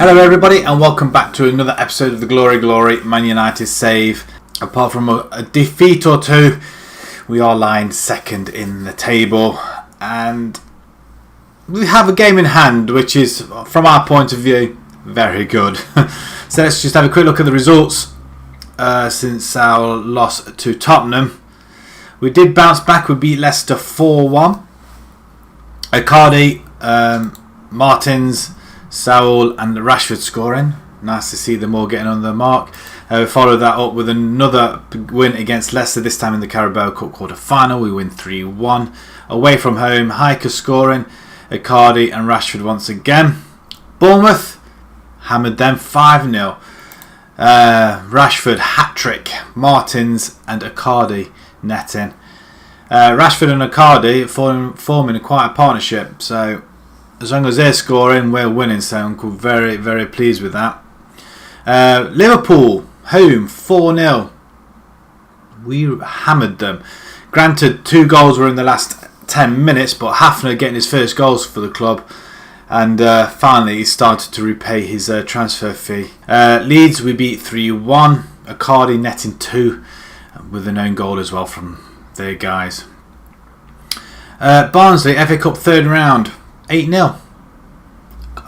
Hello everybody and welcome back to another episode of the Glory Man United save. Apart from a defeat or two, we are lying second in the table and we have a game in hand which is, from our point of view, very good. So let's just have a quick look at the results since our loss to Tottenham. We did bounce back, we beat Leicester 4-1. Icardi, Martins, Saul and Rashford scoring. Nice to see them all getting on the mark. We followed that up with another win against Leicester, this time in the Carabao Cup quarter final. We win 3-1. Away from home, Hiker scoring, Icardi and Rashford once again. Bournemouth hammered them 5-0. Rashford hat-trick, Martins and Icardi netting. Rashford and Icardi forming quite a partnership, so as long as they're scoring, we're winning, so I'm very, very pleased with that. Liverpool, home, 4-0. We hammered them. Granted, 2 goals were in the last 10 minutes, but Hafner getting his first goals for the club. And finally, he started to repay his transfer fee. Leeds, we beat 3-1. Icardi netting 2, with an own goal as well from their guys. Barnsley, FA Cup third round. 8-0.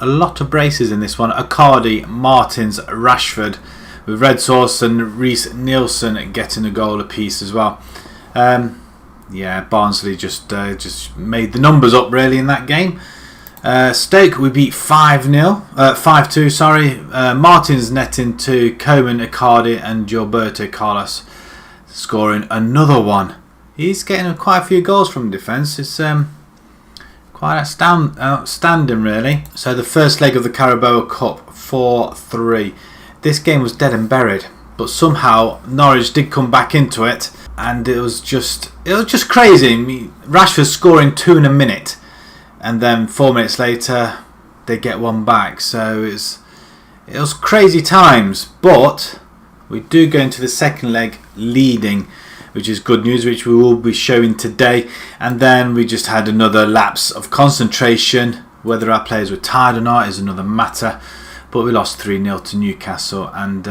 A lot of braces in this one. Icardi, Martins, Rashford, with Red Sauce and Reece Nielsen getting a goal apiece as well. Barnsley just made the numbers up really in that game. Stoke we beat 5-2. Sorry. Martins netting 2. Coman, Icardi, and Gilberto Carlos scoring another one. He's getting quite a few goals from defence. It's quite outstanding really. So the first leg of the Carabao Cup, 4-3. This game was dead and buried, but somehow Norwich did come back into it, and it was just crazy. Rashford scoring 2 in a minute, and then 4 minutes later they get one back. So it was crazy times, but we do go into the second leg leading, which is good news, which we will be showing today. And then we just had another lapse of concentration. Whether our players were tired or not is another matter. But we lost 3-0 to Newcastle, and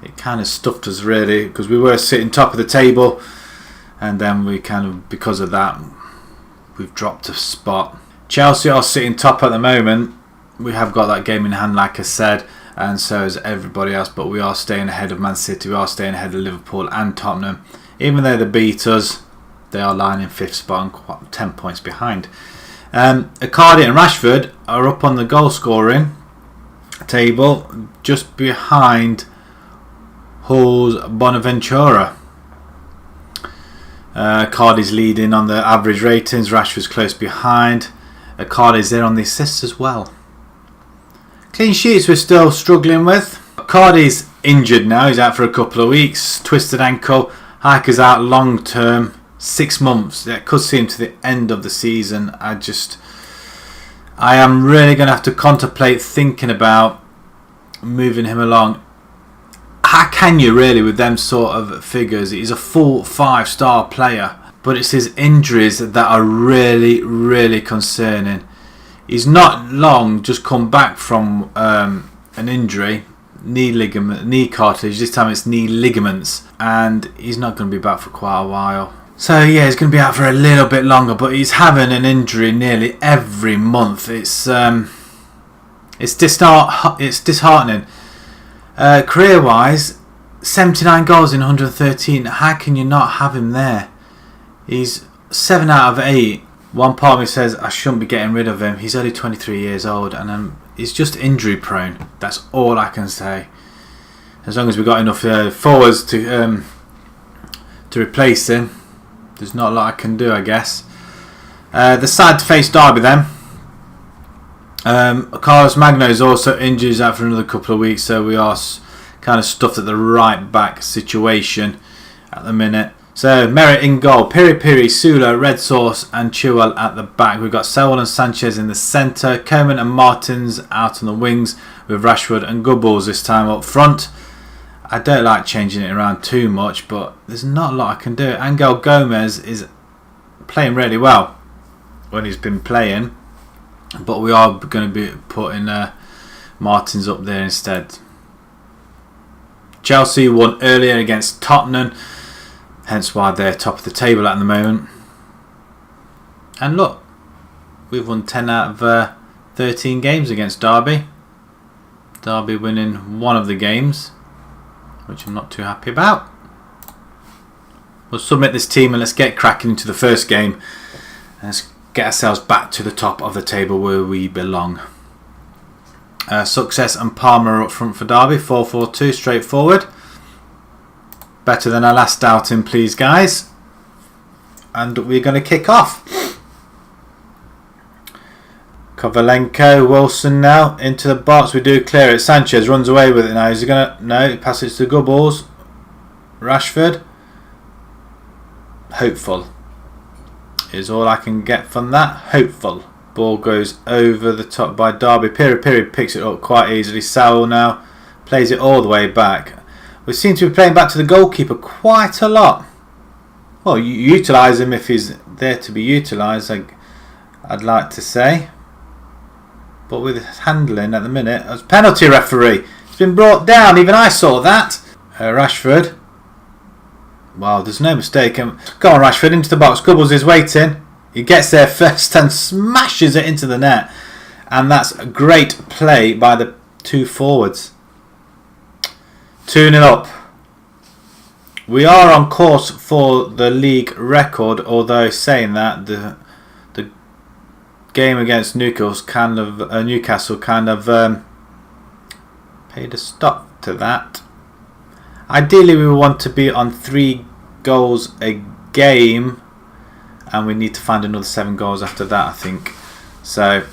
it kind of stuffed us really, because we were sitting top of the table, and then we kind of, because of that, we've dropped a spot. Chelsea are sitting top at the moment. We have got that game in hand, like I said, and so is everybody else, but we are staying ahead of Man City, we are staying ahead of Liverpool and Tottenham. Even though they beat us, they are lying in 5th spot and 10 points behind. Icardi and Rashford are up on the goal scoring table, just behind Hull's Bonaventura. Icardi's leading on the average ratings, Rashford's close behind. Icardi's there on the assists as well. Clean sheets we're still struggling with. Icardi's injured now, he's out for a couple of weeks, twisted ankle. Hiker's out long term, 6 months. That could see him to the end of the season. I am really going to have to contemplate thinking about moving him along. How can you really with them sort of figures? He's a full 5-star player, but it's his injuries that are really, really concerning. He's not long just come back from an injury, knee cartilage. This time it's knee ligaments, and he's not going to be back for quite a while. So yeah, he's going to be out for a little bit longer, but he's having an injury nearly every month. It's disheartening. Career-wise, 79 goals in 113. How can you not have him there? He's 7 out of 8. One part of me says I shouldn't be getting rid of him. He's only 23 years old, and he's just injury prone. That's all I can say. As long as we've got enough forwards to replace him, there's not a lot I can do, I guess. The sad to face Derby then. Carlos Magno is also injured, he's out for another couple of weeks, so we are kind of stuffed at the right back situation at the minute. So Merritt in goal, Piri Piri, Sula, Red Sauce and Chilwell at the back. We've got Sewell and Sanchez in the centre, Coman and Martins out on the wings, with Rashford and Goodballs this time up front. I don't like changing it around too much, but there's not a lot I can do. Angel Gomez is playing really well when he's been playing, but we are going to be putting Martin's up there instead. Chelsea won earlier against Tottenham, hence why they're top of the table at the moment. And look, we've won 10 out of 13 games against Derby. Derby winning one of the games, which I'm not too happy about. We'll submit this team and let's get cracking into the first game. And let's get ourselves back to the top of the table where we belong. Success and Palmer up front for Derby. 4-4-2, straightforward. Better than our last outing, please, guys. And we're going to kick off. Kovalenko, Wilson now into the box. We do clear it. Sanchez runs away with it now. Is he going to? No, pass it to Gubbles. Rashford. Hopeful is all I can get from that. Hopeful. Ball goes over the top by Derby. Piri picks it up quite easily. Sowell now plays it all the way back. We seem to be playing back to the goalkeeper quite a lot. Well, you utilise him if he's there to be utilised, I'd like to say. But with handling at the minute, as penalty referee, it's been brought down. Even I saw that. Rashford. Wow, there's no mistake. Go on, Rashford, into the box. Gubbles is waiting. He gets there first and smashes it into the net. And that's a great play by the two forwards. 2-0 up. We are on course for the league record, although saying that the game against Newcastle kind of paid a stop to that. Ideally, we want to be on 3 goals a game, and we need to find another 7 goals after that, I think. So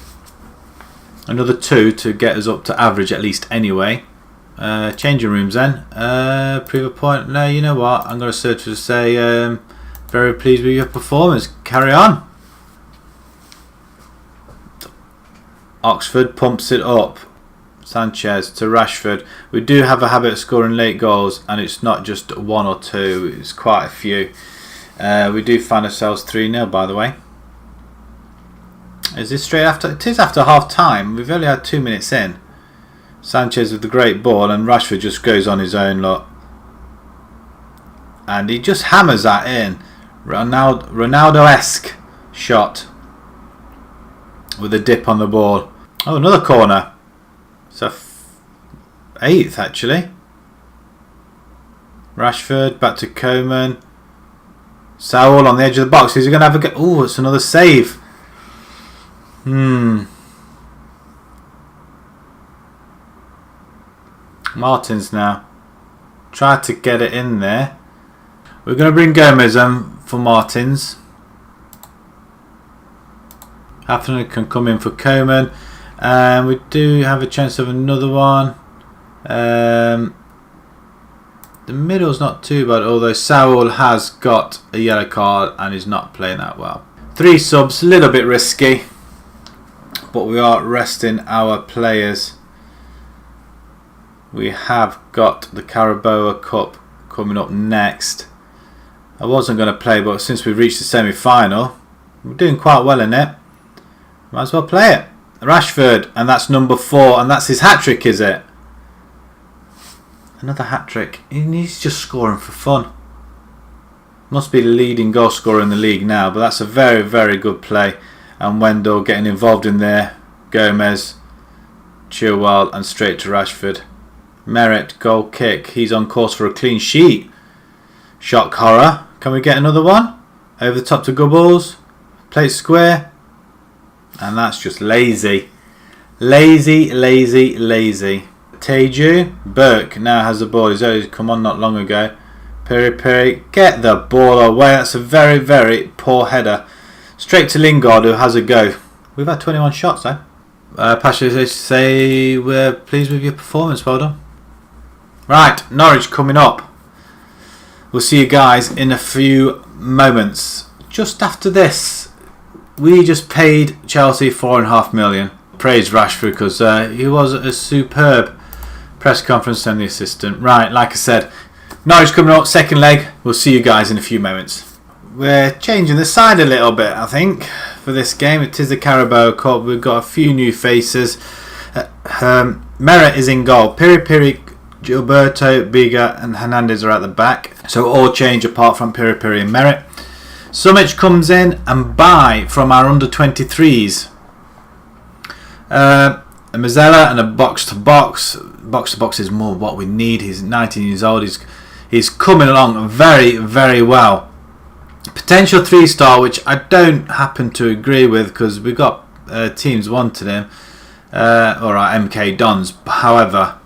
another 2 to get us up to average at least anyway. Changing rooms then. Prove a point. No, you know what? I'm going to search to say very pleased with your performance. Carry on. Oxford pumps it up. Sanchez to Rashford. We do have a habit of scoring late goals, and it's not just 1 or 2, it's quite a few. We do find ourselves 3-0, by the way. Is this straight after? It is after half time. We've only had 2 minutes in. Sanchez with the great ball, and Rashford just goes on his own lot. And he just hammers that in. Ronaldo-esque shot with a dip on the ball. Oh, another corner. So 8th actually. Rashford back to Coman. Sowell on the edge of the box. Is he going to have a go? Oh, it's another save. Martins now. Try to get it in there. We're going to bring Gomez for Martins. Hafner can come in for Coman. And we do have a chance of another one. The middle's not too bad, although Sowell has got a yellow card and is not playing that well. 3 subs, a little bit risky, but we are resting our players. We have got the Carabao Cup coming up next. I wasn't going to play, but since we've reached the semi-final, we're doing quite well in it. Might as well play it. Rashford, and that's number 4, and that's his hat-trick, is it? Another hat-trick. He's just scoring for fun. Must be the leading goal scorer in the league now, but that's a very, very good play. And Wendell getting involved in there. Gomez, Chilwell, and straight to Rashford. Merritt, goal kick. He's on course for a clean sheet. Shock horror. Can we get another one? Over the top to Gubbles. Plate square. And that's just lazy. Lazy, lazy, lazy. Teju. Burke now has the ball. He's only come on not long ago. Piri, get the ball away. That's a very, very poor header. Straight to Lingard, who has a go. We've had 21 shots though. Pasha say we're pleased with your performance. Well done. Right, Norwich coming up. We'll see you guys in a few moments. Just after this, we just paid Chelsea £4.5 million. Praise Rashford because he was a superb press conference and the assistant. Right, like I said, Norwich coming up, second leg. We'll see you guys in a few moments. We're changing the side a little bit, I think, for this game. It is the Carabao Cup. We've got a few new faces. Merritt is in goal. Piri Piri, Gilberto, Biga and Hernandez are at the back. So all change apart from Piri Piri and Merritt. Summich comes in and buy from our under 23s. A Mazzella and a box to box. Box to box is more what we need. He's 19 years old. He's coming along very, very well. Potential 3-star, which I don't happen to agree with because we've got teams wanting him. Or our MK Dons. However,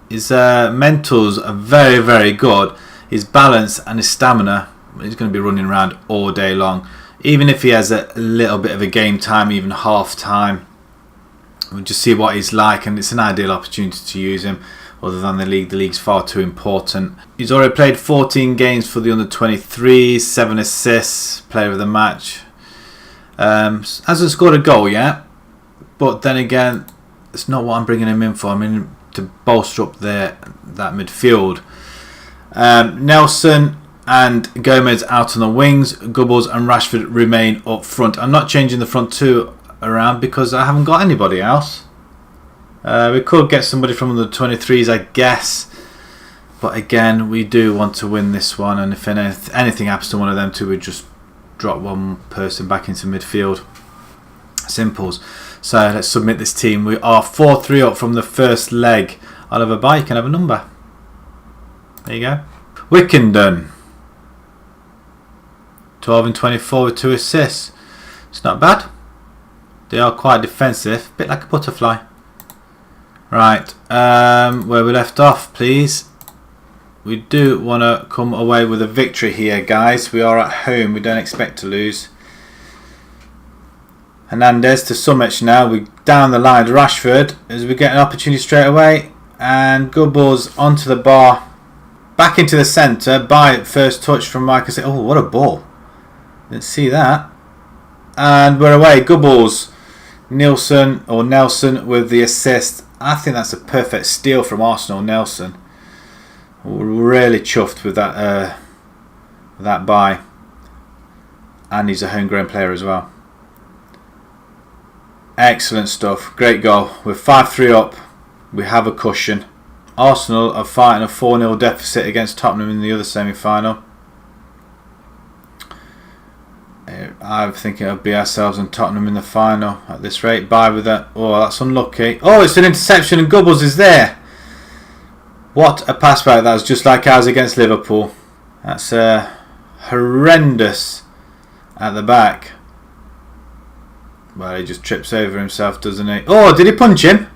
his mentals are very, very good. His balance and his stamina, he's going to be running around all day long. Even if he has a little bit of a game time, even half time, we'll just see what he's like, and it's an ideal opportunity to use him. Other than the league, the league's far too important. He's already played 14 games for the under 23s, 7 assists, player of the match. Hasn't scored a goal yet, but then again, it's not what I'm bringing him in for. I mean, to bolster up that midfield. Nelson and Gomez out on the wings. Gubbles and Rashford remain up front. I'm not changing the front two around because I haven't got anybody else. We could get somebody from the 23s, I guess, but again, we do want to win this one, and if anything happens to one of them two, we just drop one person back into midfield. Simples. So let's submit this team. We are 4-3 up from the first leg. Oliver Bye, you can have a number. There you go. Wickenden, 12 and 24 with 2 assists. It's not bad. They are quite defensive, a bit like a butterfly. Right, where we left off, please. We do want to come away with a victory here, guys. We are at home. We don't expect to lose. Hernandez to Summich now. We down the line. Rashford as we get an opportunity straight away, and Gubbles onto the bar, back into the centre. By first touch from Mike. Oh, what a ball! Didn't see that. And we're away. Gubbles, Nelson with the assist. I think that's a perfect steal from Arsenal. Nelson, we're really chuffed with that buy, and he's a homegrown player as well. Excellent stuff. Great goal. We're 5-3 up. We have a cushion. Arsenal are fighting a 4-0 deficit against Tottenham in the other semi-final. I'm thinking it'll be ourselves and Tottenham in the final at this rate. Bye with that. Oh, that's unlucky. Oh, it's an interception and Gubbles is there. What a pass back. That was just like ours against Liverpool. That's horrendous at the back. Well, he just trips over himself, doesn't he? Oh, did he punch him?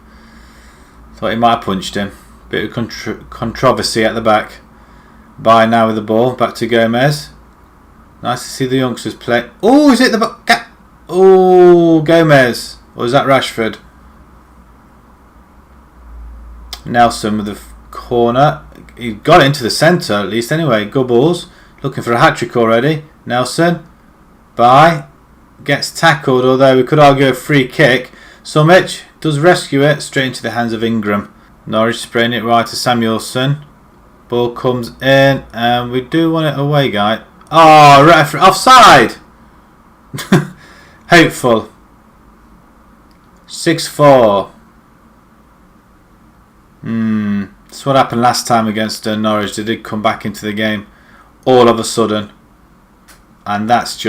Thought he might have punched him. Bit of controversy at the back. Bye now with the ball. Back to Gomez. Nice to see the youngsters play. Oh, is it the back? Oh, Gomez. Or is that Rashford? Nelson with the corner. He got it into the centre at least anyway. Gubbles looking for a hat-trick already. Nelson. Bye. Gets tackled, although we could argue a free kick. Summich does rescue it straight into the hands of Ingram. Norwich spraying it right to Samuelson. Ball comes in and we do want it away, guy. Oh, referee offside. Hopeful. 6-4. That's what happened last time against Norwich. They did come back into the game all of a sudden, and that's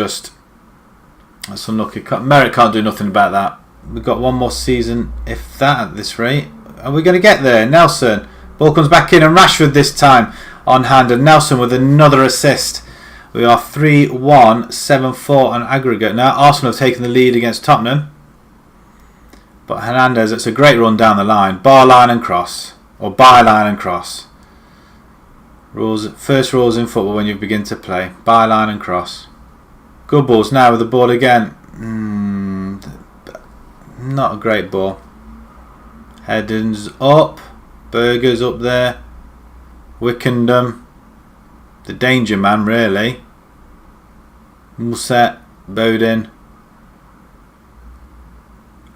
unlucky. Merritt can't do nothing about that. We've got one more season, if that, at this rate. Are we going to get there? Nelson. Ball comes back in, and Rashford this time on hand, and Nelson with another assist. We are 3-1, 7-4 on aggregate now. Arsenal have taken the lead against Tottenham. But Hernandez, it's a great run down the line. Bar line and cross. Or byline and cross. First rules in football when you begin to play. Byline and cross. Good balls now with the ball again. Not a great ball. Headings up. Berger's up there. Wickenden. The danger man, really. Musset, Bowden.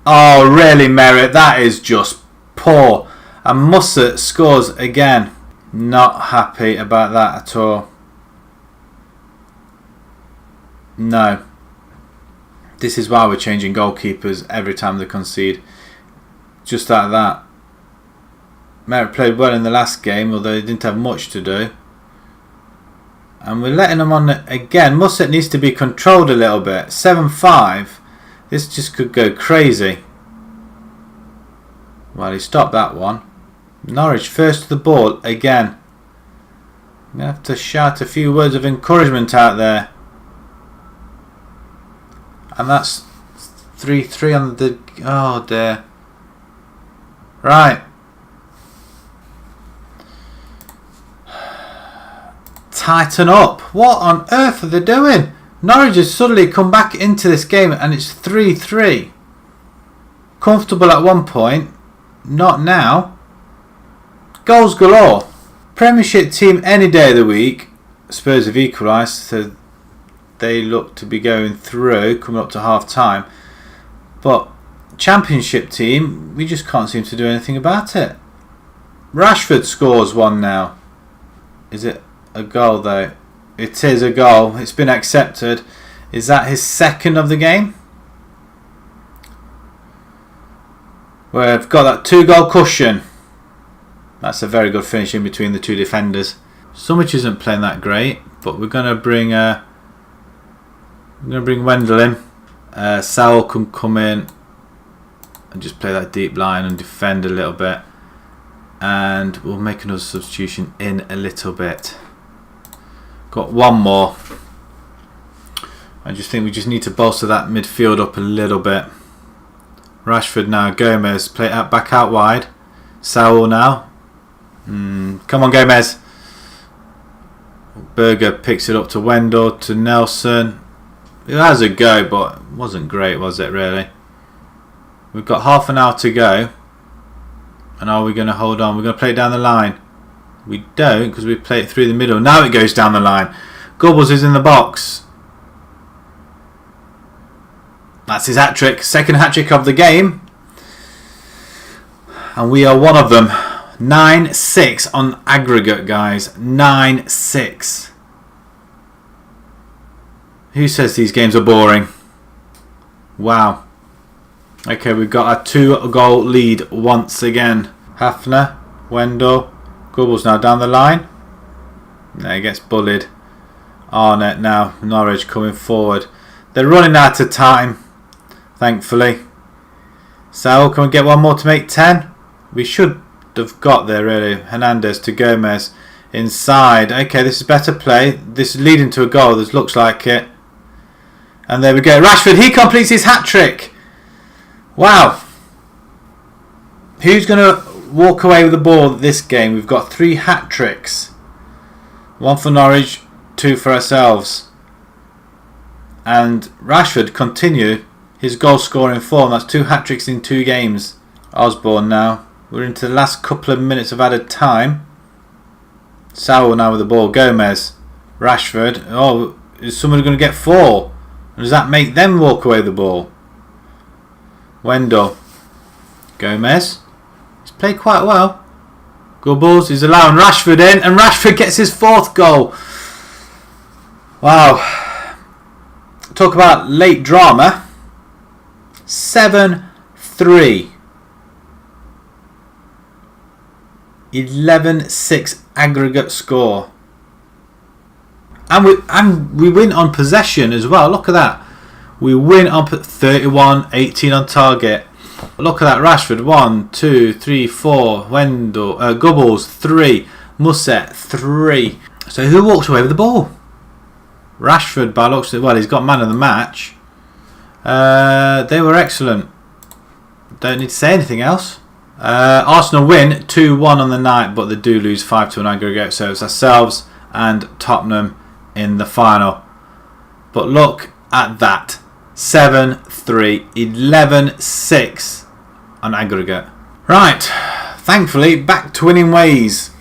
Oh, really, Merritt? That is just poor. And Musset scores again. Not happy about that at all. No. This is why we're changing goalkeepers every time they concede. just like that. Merritt played well in the last game, although he didn't have much to do. And we're letting him on again. Musset needs to be controlled a little bit. 7-5. This just could go crazy. Well, he stopped that one. Norwich first to the ball again. I'm going to have to shout a few words of encouragement out there. And that's 3-3 on the... Oh dear. Right. Tighten up. What on earth are they doing? Norwich has suddenly come back into this game and it's 3-3. Comfortable at one point. Not now. Goals galore. Premiership team any day of the week. Spurs have equalised, so they look to be going through, coming up to half time. But Championship team, we just can't seem to do anything about it. Rashford scores one now. Is it a goal though? It is a goal. It's been accepted. Is that his second of the game? We've got that 2-goal cushion. That's a very good finish in between the two defenders. Sumwich isn't playing that great, but we're going to bring Wendell in. Sowell can come in and just play that deep line and defend a little bit. And we'll make another substitution in a little bit. Got one more. I just think we just need to bolster that midfield up a little bit. Rashford now, Gomez, play it back out wide. Sowell now. Come on, Gomez. Berger picks it up to Wendell, to Nelson. It has a go, but it wasn't great, was it really? We've got half an hour to go. And are we going to hold on? We're going to play it down the line. We don't, because we play it through the middle. Now it goes down the line. Gobbles is in the box. That's his hat-trick. Second hat-trick of the game. And we are one of them. 9-6 on aggregate, guys. 9-6. Who says these games are boring? Wow. Okay, we've got a 2-goal lead once again. Hafner, Wendell, Gobbles now down the line. There he gets bullied. Arnett now, Norwich coming forward. They're running out of time, thankfully. So can we get one more to make 10? We should have got there really. Hernandez to Gomez inside. Okay, this is better play. This is leading to a goal. This looks like it. And there we go. Rashford, he completes his hat-trick. Wow. Who's going to walk away with the ball this game? We've got 3 hat-tricks. 1 for Norwich, 2 for ourselves. And Rashford continued his goal scoring form. That's 2 hat-tricks in 2 games. Osborne now. We're into the last couple of minutes of added time. Sowell now with the ball. Gomez. Rashford. Oh, is somebody going to get 4? Does that make them walk away with the ball? Wendell. Gomez. He's played quite well. Gobbles is allowing Rashford in, and Rashford gets his 4th goal. Wow. Talk about late drama. 7-3. 11-6 aggregate score. And we win on possession as well. Look at that. We win up at 31-18 on target. Look at that. Rashford 1, 2, 3, 4. Wendell, Gobbles 3. Musset 3. So who walks away with the ball? Rashford, by looks of it. Well, he's got man of the match. They were excellent. Don't need to say anything else. Arsenal win 2-1 on the night, but they do lose 5-2 on aggregate. So it's ourselves and Tottenham in the final. But look at that. 7-3, 11-6 on aggregate. Right, thankfully back to winning ways.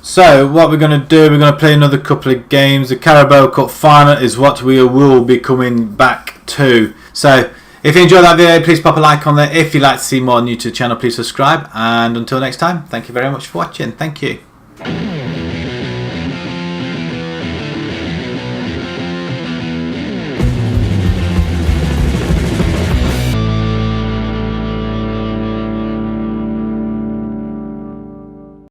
So what we're going to do, we're going to play another couple of games. The Carabao Cup final is what we will be coming back to. So if you enjoyed that video, please pop a like on there. If you'd like to see more new to the channel, please subscribe. And until next time, thank you very much for watching. Thank you.